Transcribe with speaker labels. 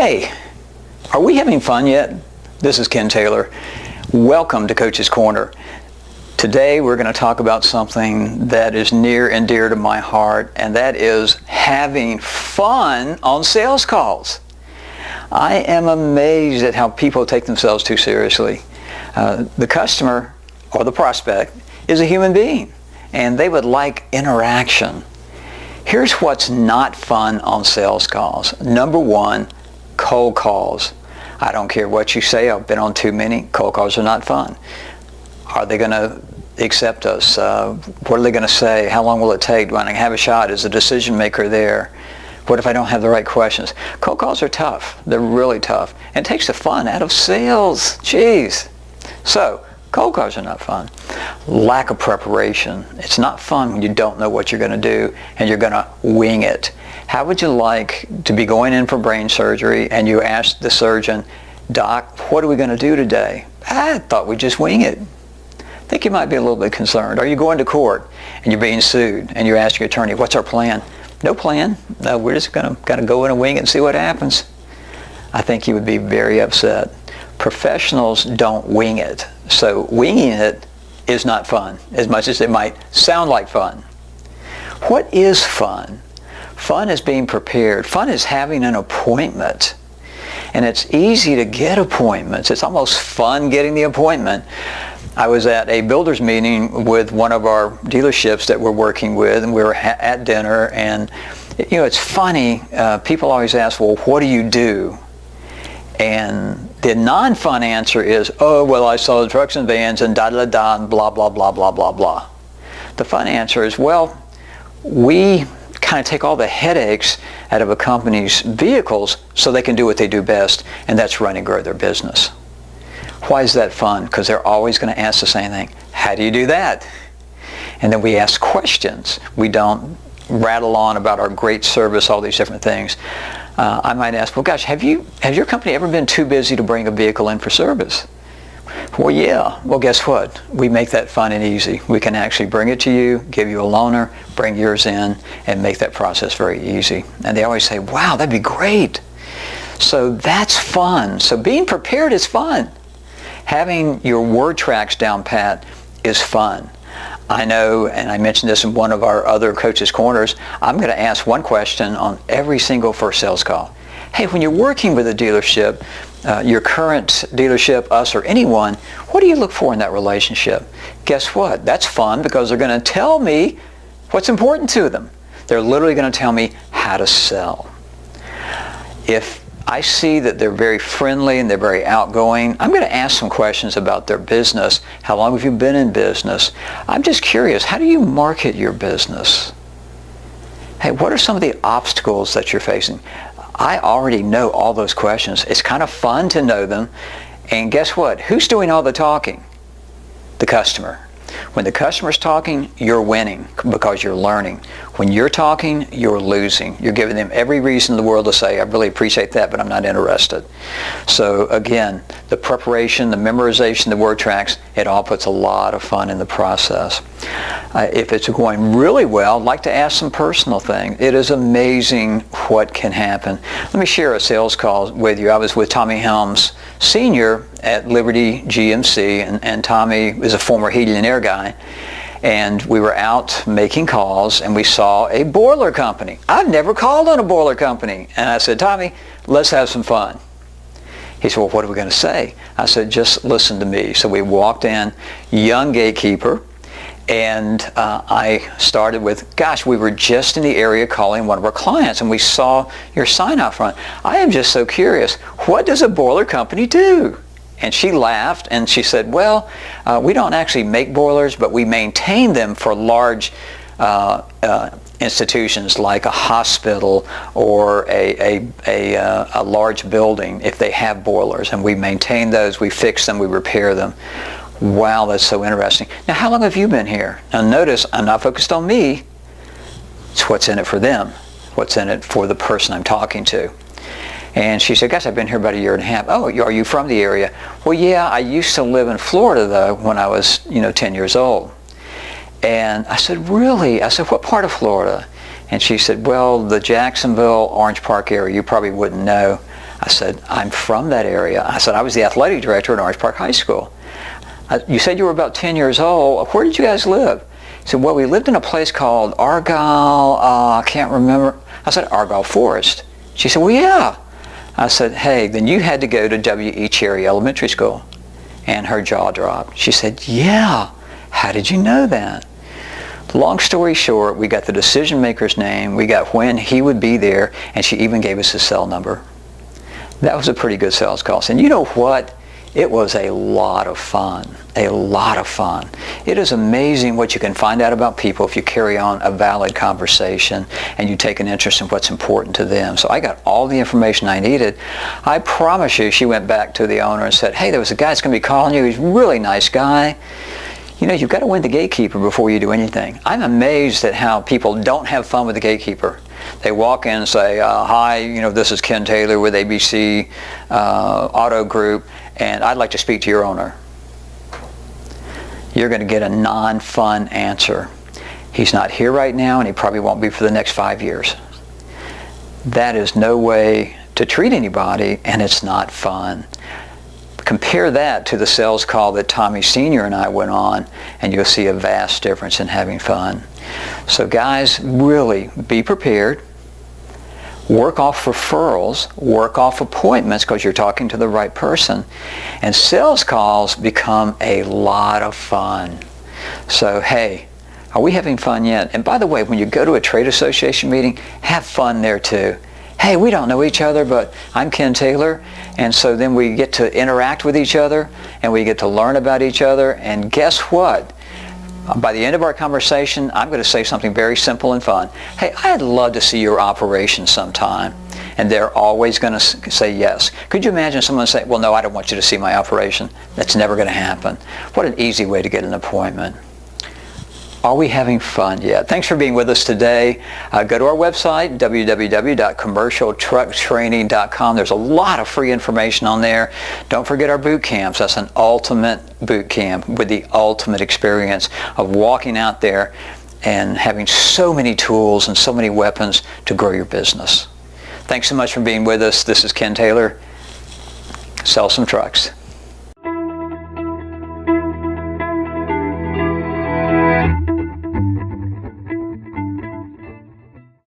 Speaker 1: Hey, are we having fun yet? This is Ken Taylor. Welcome to Coach's Corner. Today we're going to talk about something that is near and dear to my heart, and that is having fun on sales calls. I am amazed at how people take themselves too seriously. The customer or the prospect is a human being, and they would like interaction. Here's what's not fun on sales calls. Number one, cold calls. I don't care what you say. I've been on too many. Cold calls are not fun. Are they going to accept us? What are they going to say? How long will it take? Do I have a shot? Is the decision maker there? What if I don't have the right questions? Cold calls are tough. They're really tough. And it takes the fun out of sales. Jeez. So, cold calls are not fun. Lack of preparation. It's not fun when you don't know what you're going to do and you're going to wing it. How would you like to be going in for brain surgery and you ask the surgeon, "Doc, what are we going to do today?" "I thought we'd just wing it." I think you might be a little bit concerned. Are you going to court and you're being sued and you ask your attorney, "What's our plan?" "No plan. No, we're just going to go in and wing it and see what happens." I think you would be very upset. Professionals don't wing it. So winging it is not fun, as much as it might sound like fun. What is fun? Fun is being prepared. Fun is having an appointment. And it's easy to get appointments. It's almost fun getting the appointment. I was at a builder's meeting with one of our dealerships that we're working with, and we were at dinner, and it's funny. People always ask, "Well, what do you do?" And the non-fun answer is, "Oh, well, I saw the trucks and vans and da-da-da and blah, blah, blah, blah, blah, blah." The fun answer is, well, we kind of take all the headaches out of a company's vehicles so they can do what they do best, and that's run and grow their business. Why is that fun? Because they're always going to ask the same thing. How do you do that? And then we ask questions. We don't rattle on about our great service, all these different things. I might ask, "Well, gosh, has your company ever been too busy to bring a vehicle in for service?" "Well, yeah." "Well, guess what? We make that fun and easy. We can actually bring it to you, give you a loaner, bring yours in, and make that process very easy." And they always say, "Wow, that'd be great." So that's fun. So being prepared is fun. Having your word tracks down pat is fun. I know, and I mentioned this in one of our other Coach's Corners, I'm going to ask one question on every single first sales call. Hey, when you're working with a dealership, your current dealership, us, or anyone, what do you look for in that relationship? Guess what? That's fun because they're going to tell me what's important to them. They're literally going to tell me how to sell. If I see that they're very friendly and they're very outgoing, I'm going to ask some questions about their business. How long have you been in business? I'm just curious, how do you market your business? Hey, what are some of the obstacles that you're facing? I already know all those questions. It's kind of fun to know them. And guess what? Who's doing all the talking? The customer. When the customer's talking, you're winning because you're learning. When you're talking, you're losing. You're giving them every reason in the world to say, "I really appreciate that, but I'm not interested." So again, the preparation, the memorization, the word tracks, it all puts a lot of fun in the process. If it's going really well, I'd like to ask some personal things. It is amazing what can happen. Let me share a sales call with you. I was with Tommy Helms Sr. at Liberty GMC, and Tommy is a former heating and air guy. And we were out making calls, and we saw a boiler company. I've never called on a boiler company. And I said, "Tommy, let's have some fun." He said, "Well, what are we going to say?" I said, "Just listen to me." So we walked in, young gatekeeper, and I started with, "Gosh, we were just in the area calling one of our clients, and we saw your sign out front. I am just so curious. What does a boiler company do?" And she laughed and she said, "Well, we don't actually make boilers, but we maintain them for large institutions like a hospital or a large building if they have boilers. And we maintain those, we fix them, we repair them." Wow, that's so interesting. Now, how long have you been here? Now notice, I'm not focused on me. It's what's in it for them. What's in it for the person I'm talking to. And she said, "Gosh, I've been here about a year and a half." "Oh, are you from the area?" "Well, yeah, I used to live in Florida, though, when I was, 10 years old." And I said, "Really?" I said, "What part of Florida?" And she said, "Well, the Jacksonville, Orange Park area, you probably wouldn't know." I said, I'm from that area. I said, I was the athletic director at Orange Park High School. You said you were about 10 years old. Where did you guys live? He said, well, we lived in a place called Argyle, I can't remember. I said, Argyle Forest. She said, well, yeah. I said, hey, then you had to go to W.E. Cherry Elementary School. And her jaw dropped. She said, yeah, how did you know that? Long story short, we got the decision maker's name, we got when he would be there, and she even gave us his cell number. That was a pretty good sales call. And you know what? It was a lot of fun. A lot of fun. It is amazing what you can find out about people if you carry on a valid conversation and you take an interest in what's important to them. So I got all the information I needed. I promise you, she went back to the owner and said, hey, there was a guy that's going to be calling you. He's a really nice guy. You know, you've got to win the gatekeeper before you do anything. I'm amazed at how people don't have fun with the gatekeeper. They walk in and say, hi, you know, this is Ken Taylor with ABC Auto Group, and I'd like to speak to your owner. You're going to get a non-fun answer. He's not here right now, and he probably won't be for the next 5 years. That is no way to treat anybody, and it's not fun. Compare that to the sales call that Tommy Sr. and I went on, and you'll see a vast difference in having fun. So guys, really be prepared. Work off referrals, work off appointments because you're talking to the right person. And sales calls become a lot of fun. So hey, are we having fun yet? And by the way, when you go to a trade association meeting, have fun there too. Hey, we don't know each other, but I'm Ken Taylor, and so then we get to interact with each other, and we get to learn about each other, and guess what? By the end of our conversation, I'm going to say something very simple and fun. Hey, I'd love to see your operation sometime. And they're always going to say yes. Could you imagine someone saying, well, no, I don't want you to see my operation. That's never going to happen. What an easy way to get an appointment. Are we having fun yet? Thanks for being with us today. Go to our website, www.commercialtrucktraining.com. There's a lot of free information on there. Don't forget our boot camps. That's an ultimate boot camp with the ultimate experience of walking out there and having so many tools and so many weapons to grow your business. Thanks so much for being with us. This is Ken Taylor. Sell some trucks.